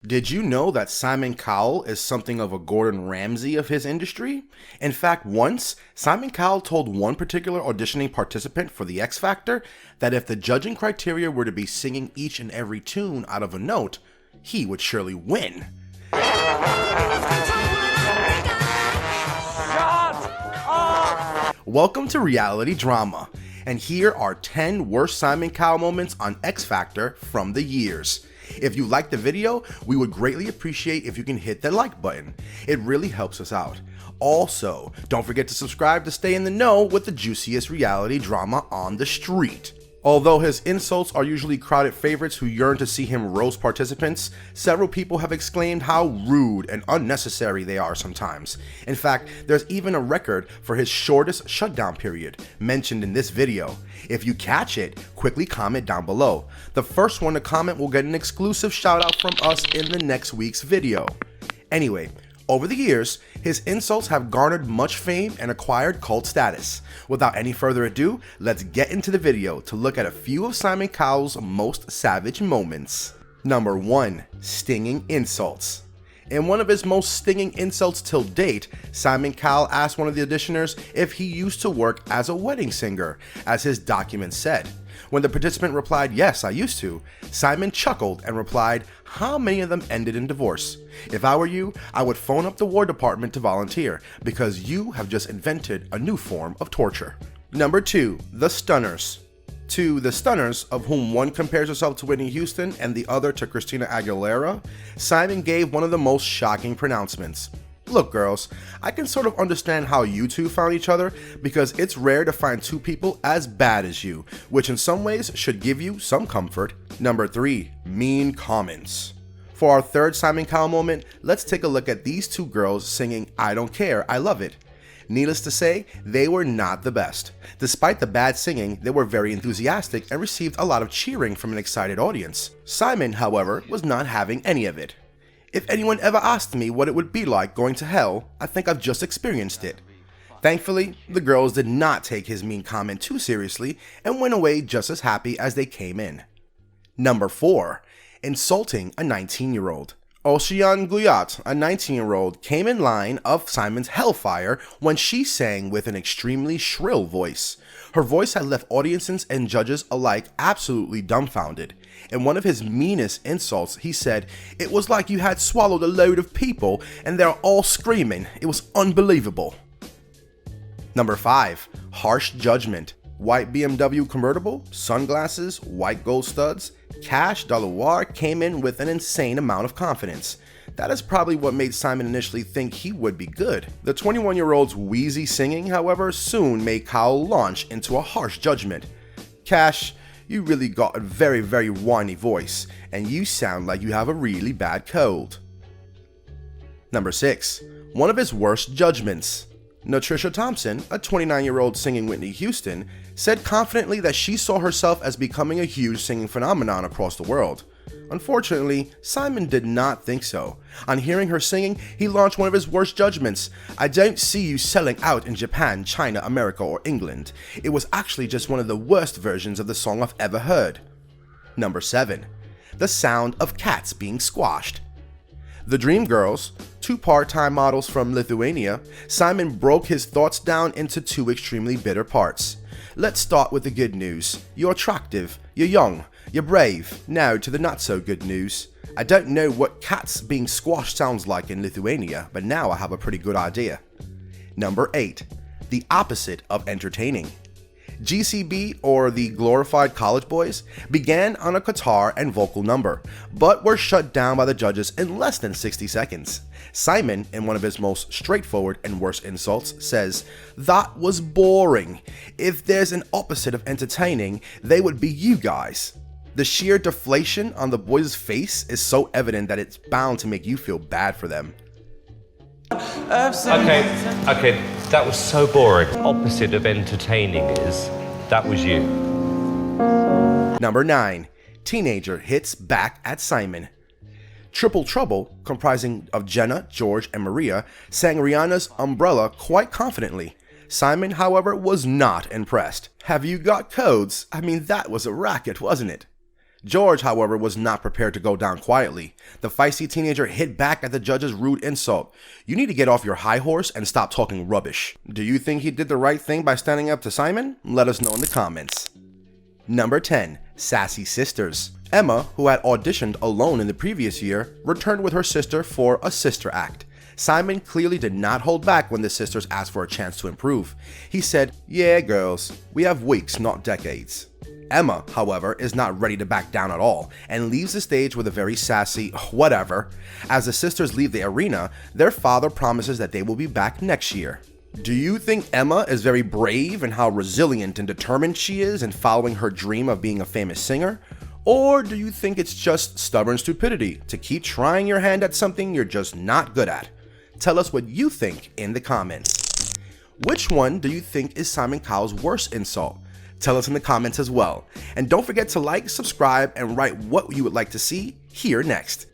Did you know that Simon Cowell is something of a Gordon Ramsay of his industry? In fact, once, Simon Cowell told one particular auditioning participant for the X Factor that if the judging criteria were to be singing each and every tune out of a note, he would surely win. Shut up! Welcome to Reality Drama, and here are 10 worst Simon Cowell moments on X Factor from the years. If you liked the video, we would greatly appreciate if you can hit the like button. It really helps us out. Also, don't forget to subscribe to stay in the know with the juiciest reality drama on the street. Although his insults are usually crowded favorites who yearn to see him roast participants, several people have exclaimed how rude and unnecessary they are sometimes. In fact, there's even a record for his shortest shutdown period, mentioned in this video. If you catch it, quickly comment down below. The first one to comment will get an exclusive shout out from us in the next week's video. Anyway, over the years, his insults have garnered much fame and acquired cult status. Without any further ado, let's get into the video to look at a few of Simon Cowell's most savage moments. Number 1. Stinging insults. In one of his most stinging insults till date, Simon Cowell asked one of the auditioners if he used to work as a wedding singer, as his documents said. When the participant replied, "Yes, I used to," Simon chuckled and replied, "How many of them ended in divorce? If I were you, I would phone up the War Department to volunteer, because you have just invented a new form of torture." Number 2. The Stunners. To the Stunners, of whom one compares herself to Whitney Houston and the other to Christina Aguilera, Simon gave one of the most shocking pronouncements. "Look, girls, I can sort of understand how you two found each other, because it's rare to find two people as bad as you, which in some ways should give you some comfort." Number 3. Mean comments. For our third Simon Cowell moment, let's take a look at these two girls singing "I Don't Care, I Love It." Needless to say, they were not the best. Despite the bad singing, they were very enthusiastic and received a lot of cheering from an excited audience. Simon, however, was not having any of it. "If anyone ever asked me what it would be like going to hell, I think I've just experienced it." Thankfully, the girls did not take his mean comment too seriously and went away just as happy as they came in. Number 4. Insulting a 19-year-old. Ocean Guyot, a 19-year-old, came in line of Simon's hellfire when she sang with an extremely shrill voice. Her voice had left audiences and judges alike absolutely dumbfounded. In one of his meanest insults, he said, "It was like you had swallowed a load of people and they're all screaming. It was unbelievable." Number 5. Harsh judgment. White BMW convertible, sunglasses, white gold studs. Cash Delaroy came in with an insane amount of confidence. That is probably what made Simon initially think he would be good. The 21-year-old's wheezy singing, however, soon made Cowell launch into a harsh judgment. "Cash, you really got a very, very whiny voice, and you sound like you have a really bad cold." Number 6. One of his worst judgments. Natricia Thompson, a 29-year-old singing Whitney Houston, said confidently that she saw herself as becoming a huge singing phenomenon across the world. Unfortunately, Simon did not think so. On hearing her singing, he launched one of his worst judgments. "I don't see you selling out in Japan, China, America, or England. It was actually just one of the worst versions of the song I've ever heard." Number 7. The sound of cats being squashed. The Dream Girls, two part-time models from Lithuania, Simon broke his thoughts down into two extremely bitter parts. Let's start with the good news. You're attractive, you're young, you're brave. Now to the not so good news. I don't know what cats being squashed sounds like in Lithuania, but now I have a pretty good idea. Number 8. The opposite of entertaining. GCB, or the Glorified College Boys, began on a guitar and vocal number, but were shut down by the judges in less than 60 seconds. Simon, in one of his most straightforward and worst insults, says, "That was boring. If there's an opposite of entertaining, they would be you guys." The sheer deflation on the boys' face is so evident that it's bound to make you feel bad for them. Okay, that was so boring. Opposite of entertaining is, that was you. Number 9. Teenager hits back at Simon. Triple Trouble, comprising of Jenna, George, and Maria, sang Rihanna's Umbrella quite confidently. Simon, however, was not impressed. "Have you got codes? I mean, that was a racket, wasn't it?" George, however, was not prepared to go down quietly. The feisty teenager hit back at the judge's rude insult. "You need to get off your high horse and stop talking rubbish." Do you think he did the right thing by standing up to Simon? Let us know in the comments. Number 10. Sassy Sisters. Emma, who had auditioned alone in the previous year, returned with her sister for a sister act. Simon clearly did not hold back when the sisters asked for a chance to improve. He said, "Yeah, girls, we have weeks, not decades." Emma, however, is not ready to back down at all and leaves the stage with a very sassy whatever. As the sisters leave the arena, their father promises that they will be back next year. Do you think Emma is very brave in how resilient and determined she is in following her dream of being a famous singer? Or do you think it's just stubborn stupidity to keep trying your hand at something you're just not good at? Tell us what you think in the comments. Which one do you think is Simon Cowell's worst insult? Tell us in the comments as well. And don't forget to like, subscribe, and write what you would like to see here next.